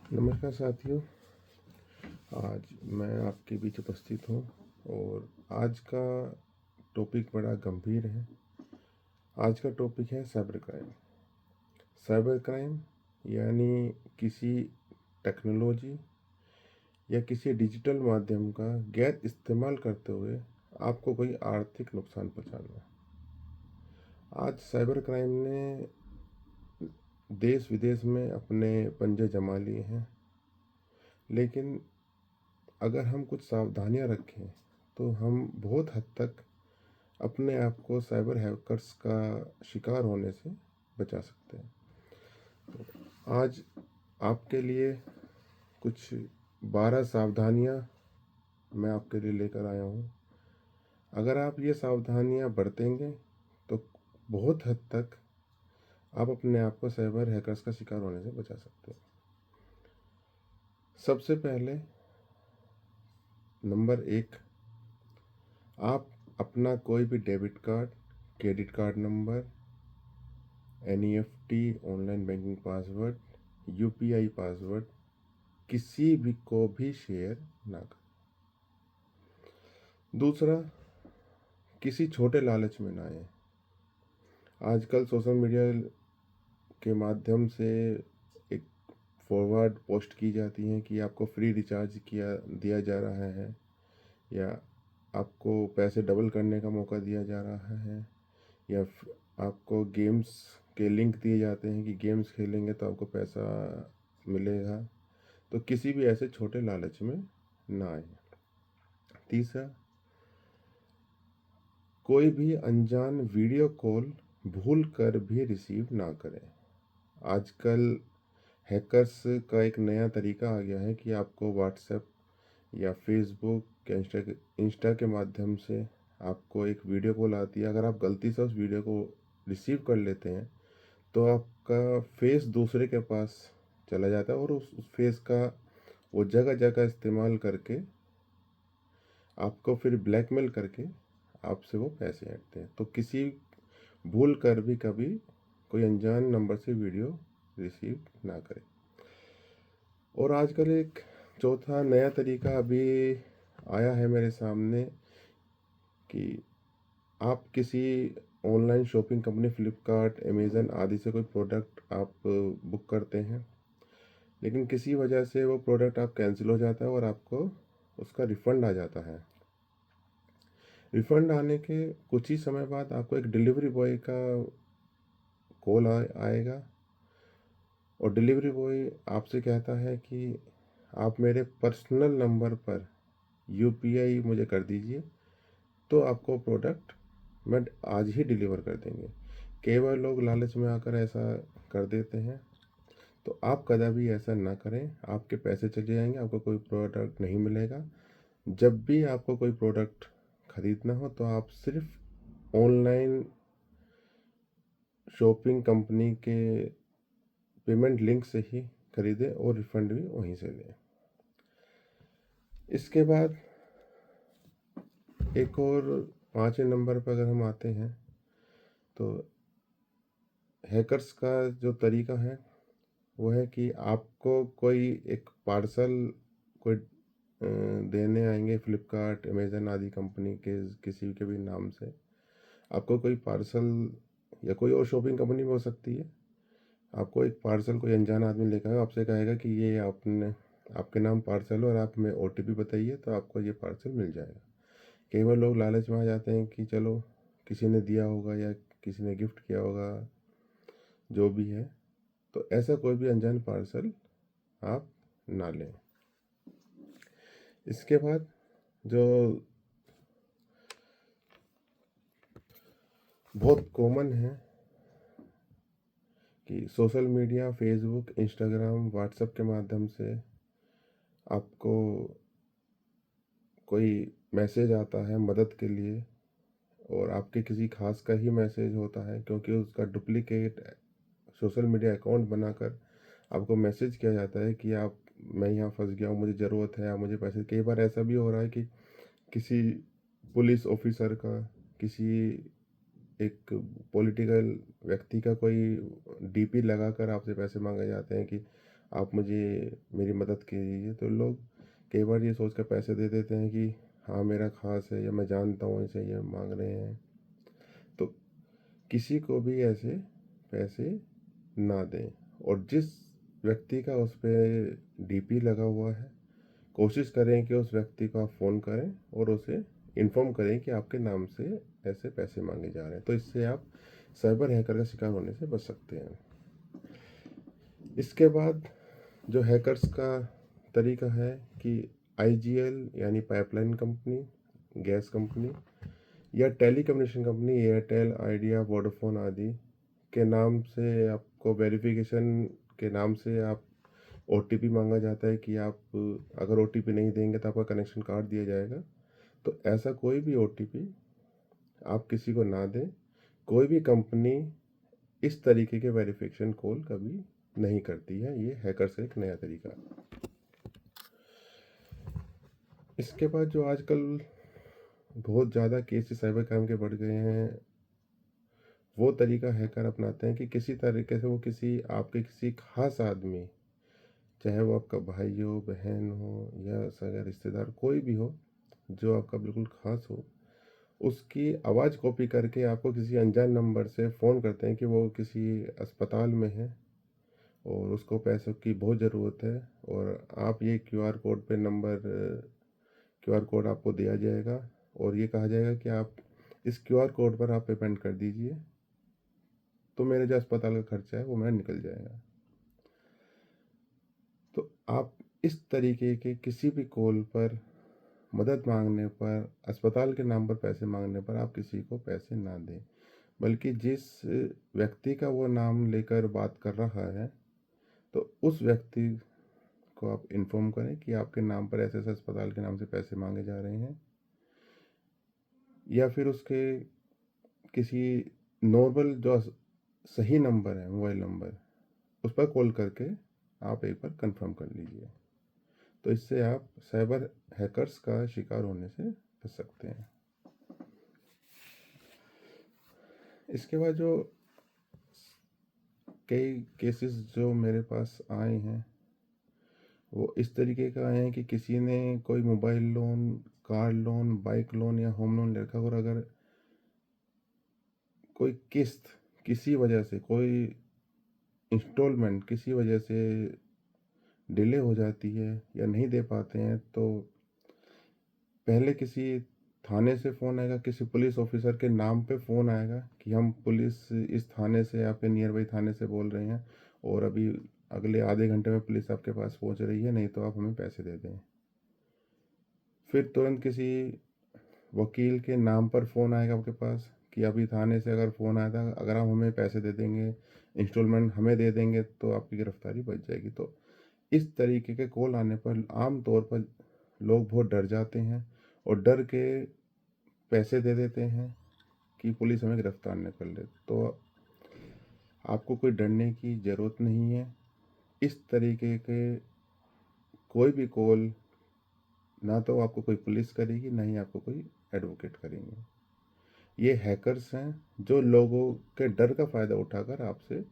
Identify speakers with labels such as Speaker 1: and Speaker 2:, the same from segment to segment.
Speaker 1: नमस्कार साथियों। आज मैं आपके बीच उपस्थित हूँ और आज का टॉपिक बड़ा गंभीर है। आज का टॉपिक है साइबर क्राइम। साइबर क्राइम यानी किसी टेक्नोलॉजी या किसी डिजिटल माध्यम का गैर इस्तेमाल करते हुए आपको कोई आर्थिक नुकसान पहुँचाना। आज साइबर क्राइम ने देश विदेश में अपने पंजे जमा लिए हैं, लेकिन अगर हम कुछ सावधानियां रखें तो हम बहुत हद तक अपने आप को साइबर हैकर्स का शिकार होने से बचा सकते हैं। आज आपके लिए कुछ 12 सावधानियां मैं आपके लिए लेकर आया हूं। अगर आप ये सावधानियां बरतेंगे तो बहुत हद तक आप अपने आप को साइबर हैकर्स का शिकार होने से बचा सकते हैं। सबसे पहले नंबर 1, आप अपना कोई भी debit card, credit card number, NEFT, online banking password, UPI password किसी भी को भी शेयर ना करें। दूसरा, किसी छोटे लालच में ना आए। आजकल सोशल मीडिया के माध्यम से एक फॉरवर्ड पोस्ट की जाती है कि आपको फ्री रिचार्ज दिया जा रहा है या आपको पैसे डबल करने का मौका दिया जा रहा है या आपको गेम्स के लिंक दिए जाते हैं कि गेम्स खेलेंगे तो आपको पैसा मिलेगा। तो किसी भी ऐसे छोटे लालच में ना आए। तीसरा, कोई भी अनजान वीडियो कॉल भूल कर भी रिसीव ना करें। आजकल हैकर्स का एक नया तरीका आ गया है कि आपको व्हाट्सएप या फेसबुक या इंस्टा के माध्यम से आपको एक वीडियो कॉल आती है। अगर आप गलती से उस वीडियो को रिसीव कर लेते हैं तो आपका फेस दूसरे के पास चला जाता है और उस फेस का वो जगह जगह इस्तेमाल करके आपको फिर ब्लैकमेल करके आपसे वो पैसे हटते हैं। तो किसी भूल कर भी कभी कोई अनजान नंबर से वीडियो रिसीव ना करें। और आजकल एक चौथा नया तरीका अभी आया है मेरे सामने कि आप किसी online shopping company Flipkart, Amazon आदि से कोई प्रोडक्ट आप बुक करते हैं, लेकिन किसी वजह से वो प्रोडक्ट आप कैंसिल हो जाता है और आपको उसका रिफ़ंड आ जाता है। रिफ़ंड आने के कुछ ही समय बाद आपको एक डिलीवरी बॉय का कॉल आएगा और डिलीवरी बॉय आपसे कहता है कि आप मेरे पर्सनल नंबर पर UPI मुझे कर दीजिए तो आपको प्रोडक्ट मैं आज ही डिलीवर कर देंगे। कई बार लोग लालच में आकर ऐसा कर देते हैं, तो आप कदापि ऐसा ना करें। आपके पैसे चले जाएंगे, आपको कोई प्रोडक्ट नहीं मिलेगा। जब भी आपको कोई प्रोडक्ट खरीदना हो तो आप सिर्फ ऑनलाइन शॉपिंग कंपनी के पेमेंट लिंक से ही खरीदें और रिफंड भी वहीं से लें। इसके बाद एक और 5वें नंबर पर अगर हम आते हैं तो हैकर्स का जो तरीका है वो है कि आपको कोई एक पार्सल कोई देने आएंगे। फ्लिपकार्ट, अमेज़न आदि कंपनी के किसी के भी नाम से आपको कोई पार्सल या कोई और शॉपिंग कंपनी भी हो सकती है, आपको एक पार्सल कोई अनजान आदमी लेकर आएगा, आपसे कहेगा कि ये आपने आपके नाम पार्सल हो और आप हमें OTP बताइए तो आपको ये पार्सल मिल जाएगा। कई बार लोग लालच में आ जाते हैं कि चलो किसी ने दिया होगा या किसी ने गिफ्ट किया होगा, जो भी है, तो ऐसा कोई भी अनजान पार्सल आप ना लें। इसके बाद जो बहुत कॉमन है कि social media, Facebook, Instagram, WhatsApp के माध्यम से आपको कोई मैसेज आता है मदद के लिए और आपके किसी खास का ही मैसेज होता है, क्योंकि उसका डुप्लीकेट सोशल मीडिया अकाउंट बनाकर आपको मैसेज किया जाता है कि आप मैं यहाँ फंस गया हूँ, मुझे ज़रूरत है, आप मुझे पैसे। कई बार ऐसा भी हो रहा है कि किसी पुलिस ऑफिसर का, किसी एक पॉलिटिकल व्यक्ति का कोई DP लगाकर आपसे पैसे मांगे जाते हैं कि आप मुझे मेरी मदद कीजिए, तो लोग कई बार ये सोच कर पैसे दे देते हैं कि हाँ मेरा खास है या मैं जानता हूँ इसे, ये मांग रहे हैं। तो किसी को भी ऐसे पैसे ना दें। और जिस व्यक्ति का उस पर डीपी लगा हुआ है, कोशिश करें कि उस व्यक्ति को आप फ़ोन करें और उसे इन्फॉर्म करें कि आपके नाम से ऐसे पैसे मांगे जा रहे हैं। तो इससे आप साइबर हैकर का शिकार होने से बच सकते हैं। इसके बाद जो हैकर्स का तरीका है कि आईजीएल यानी पाइपलाइन कंपनी, गैस कंपनी या telecommunication company Airtel, idea, Vodafone आदि के नाम से आपको वेरिफिकेशन के नाम से आप ओटीपी मांगा जाता है कि आप अगर ओटीपी नहीं देंगे तो आपका कनेक्शन काट दिया जाएगा। तो ऐसा कोई भी ओटीपी आप किसी को ना दें। कोई भी कंपनी इस तरीके के वेरिफिकेशन कॉल कभी नहीं करती है। ये हैकर्स का एक नया तरीका है। इसके बाद जो आजकल बहुत ज़्यादा केसेस साइबर क्राइम के बढ़ गए हैं, वो तरीका हैकर अपनाते हैं कि किसी तरीके से वो किसी आपके किसी खास आदमी, चाहे वो आपका भाई हो, बहन हो या सगा रिश्तेदार कोई भी हो, जो आपका बिल्कुल खास हो, उसकी आवाज़ कॉपी करके आपको किसी अनजान नंबर से फ़ोन करते हैं कि वो किसी अस्पताल में है और उसको पैसों की बहुत ज़रूरत है, और आप ये क्यूआर कोड पे नंबर, क्यूआर कोड आपको दिया जाएगा और ये कहा जाएगा कि आप इस क्यूआर कोड पर आप पेमेंट कर दीजिए, तो मेरे जो अस्पताल का खर्चा है वो मेरा निकल जाएगा। तो आप इस तरीके के किसी भी कॉल पर, मदद मांगने पर, अस्पताल के नाम पर पैसे मांगने पर आप किसी को पैसे ना दें। बल्कि जिस व्यक्ति का वो नाम लेकर बात कर रहा है, तो उस व्यक्ति को आप इन्फॉर्म करें कि आपके नाम पर ऐसे ऐसे अस्पताल के नाम से पैसे मांगे जा रहे हैं, या फिर उसके किसी नॉर्मल जो सही नंबर है, मोबाइल नंबर, उस पर कॉल करके आप एक बार कंफर्म कर लीजिए। तो इससे आप साइबर हैकर्स का शिकार होने से बच सकते हैं। इसके बाद जो कई केसेस जो मेरे पास आए हैं, वो इस तरीके का आए हैं कि किसी ने कोई mobile loan, car loan, bike loan या होम लोन ले रखा, और अगर कोई किस्त किसी वजह से, कोई इंस्टॉलमेंट किसी वजह से डिले हो जाती है या नहीं दे पाते हैं, तो पहले किसी थाने से फ़ोन आएगा, किसी पुलिस ऑफिसर के नाम पे फ़ोन आएगा कि हम पुलिस इस थाने से, आपके नियर बाई थाने से बोल रहे हैं और अभी अगले आधे घंटे में पुलिस आपके पास पहुंच रही है, नहीं तो आप हमें पैसे दे दें। फिर तुरंत किसी वकील के नाम पर फ़ोन आएगा आपके पास कि अभी थाने से अगर फ़ोन आया था, अगर आप हमें पैसे दे देंगे, इंस्टॉलमेंट हमें दे देंगे, तो आपकी गिरफ्तारी बच जाएगी। तो इस तरीके के कॉल आने पर आम तौर पर लोग बहुत डर जाते हैं और डर के पैसे दे देते हैं कि पुलिस हमें गिरफ्तार न कर ले। तो आपको कोई डरने की ज़रूरत नहीं है। इस तरीके के कोई भी कॉल ना तो आपको कोई पुलिस करेगी, ना ही आपको कोई एडवोकेट करेंगे। ये हैकर्स हैं जो लोगों के डर का फ़ायदा उठाकर आपसे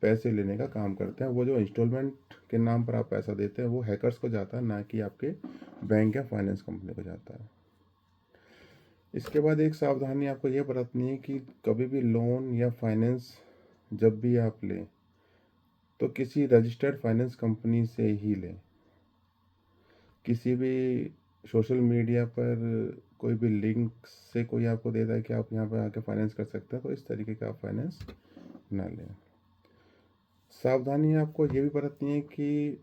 Speaker 1: पैसे लेने का काम करते हैं। वो जो इंस्टॉलमेंट के नाम पर आप पैसा देते हैं, वो हैकर्स को जाता है, ना कि आपके बैंक या फाइनेंस कंपनी को जाता है। इसके बाद एक सावधानी आपको यह बरतनी है कि कभी भी लोन या फाइनेंस जब भी आप लें, तो किसी रजिस्टर्ड फाइनेंस कंपनी से ही लें। किसी भी सोशल मीडिया पर कोई भी लिंक से कोई आपको देता है कि आप यहाँ पर आके फाइनेंस कर सकते हैं, तो इस तरीके का आप फाइनेंस ना लें। सावधानी आपको ये भी बरतनी है कि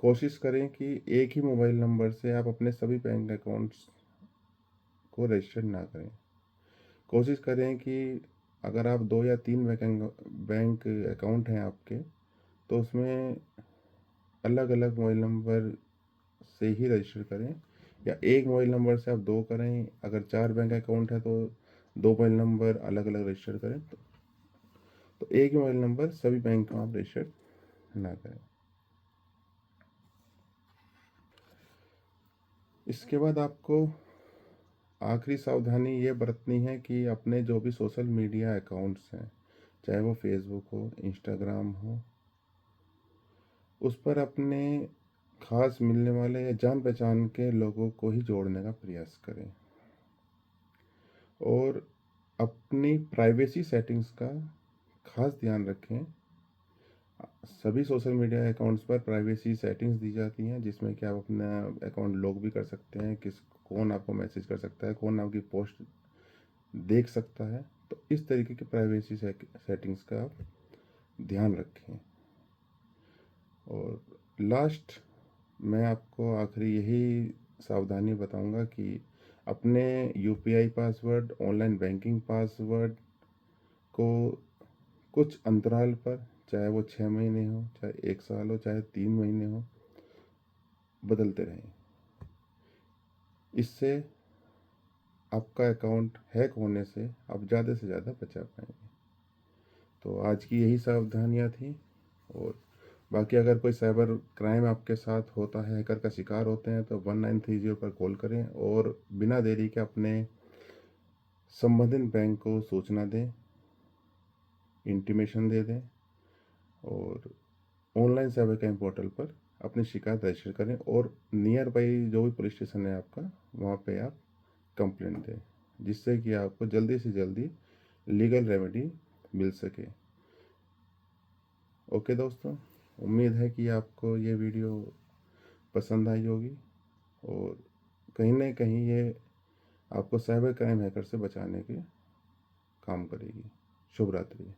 Speaker 1: कोशिश करें कि एक ही मोबाइल नंबर से आप अपने सभी बैंक अकाउंट्स को रजिस्टर ना करें। कोशिश करें कि अगर आप 2 या 3 बैंक अकाउंट हैं आपके, तो उसमें अलग अलग मोबाइल नंबर से ही रजिस्टर करें, या एक मोबाइल नंबर से आप 2 करें। अगर 4 बैंक अकाउंट है तो 2 मोबाइल नंबर अलग अलग रजिस्टर करें। तो एक ही मोबाइल नंबर सभी बैंक में आप रजिस्टर ना करें। इसके बाद आपको आखिरी सावधानी ये बरतनी है कि अपने जो भी सोशल मीडिया अकाउंट्स हैं, चाहे वो फेसबुक हो, इंस्टाग्राम हो, उस पर अपने खास मिलने वाले या जान पहचान के लोगों को ही जोड़ने का प्रयास करें और अपनी प्राइवेसी सेटिंग्स का खास ध्यान रखें। सभी सोशल मीडिया अकाउंट्स पर प्राइवेसी सेटिंग्स दी जाती हैं जिसमें कि आप अपना अकाउंट लॉक भी कर सकते हैं, कौन आपको मैसेज कर सकता है, कौन आपकी पोस्ट देख सकता है। तो इस तरीके की प्राइवेसी सेटिंग्स का आप ध्यान रखें। और लास्ट मैं आपको आखिरी यही सावधानी बताऊंगा कि अपने UPI password, online banking password को कुछ अंतराल पर, चाहे वो 6 महीने हो, चाहे 1 साल हो, चाहे 3 महीने हो, बदलते रहें। इससे आपका अकाउंट हैक होने से आप ज़्यादा से ज़्यादा बचा पाएंगे। तो आज की यही सावधानियाँ थी। और बाकी अगर कोई साइबर क्राइम आपके साथ होता है, हैकर का शिकार होते हैं, तो 1930 पर कॉल करें और बिना देरी के अपने संबंधित बैंक को सूचना दें, इंटीमेशन दे दें और ऑनलाइन साइबर क्राइम पोर्टल पर अपनी शिकायत रजिस्टर करें और नियर बाई जो भी पुलिस स्टेशन है आपका, वहाँ पे आप कंप्लेंट दें, जिससे कि आपको जल्दी से जल्दी लीगल रेमेडी मिल सके। ओके दोस्तों, उम्मीद है कि आपको ये वीडियो पसंद आई होगी और कहीं ना कहीं ये आपको साइबर क्राइम हैकर से बचाने के काम करेगी। शुभ रात्रि।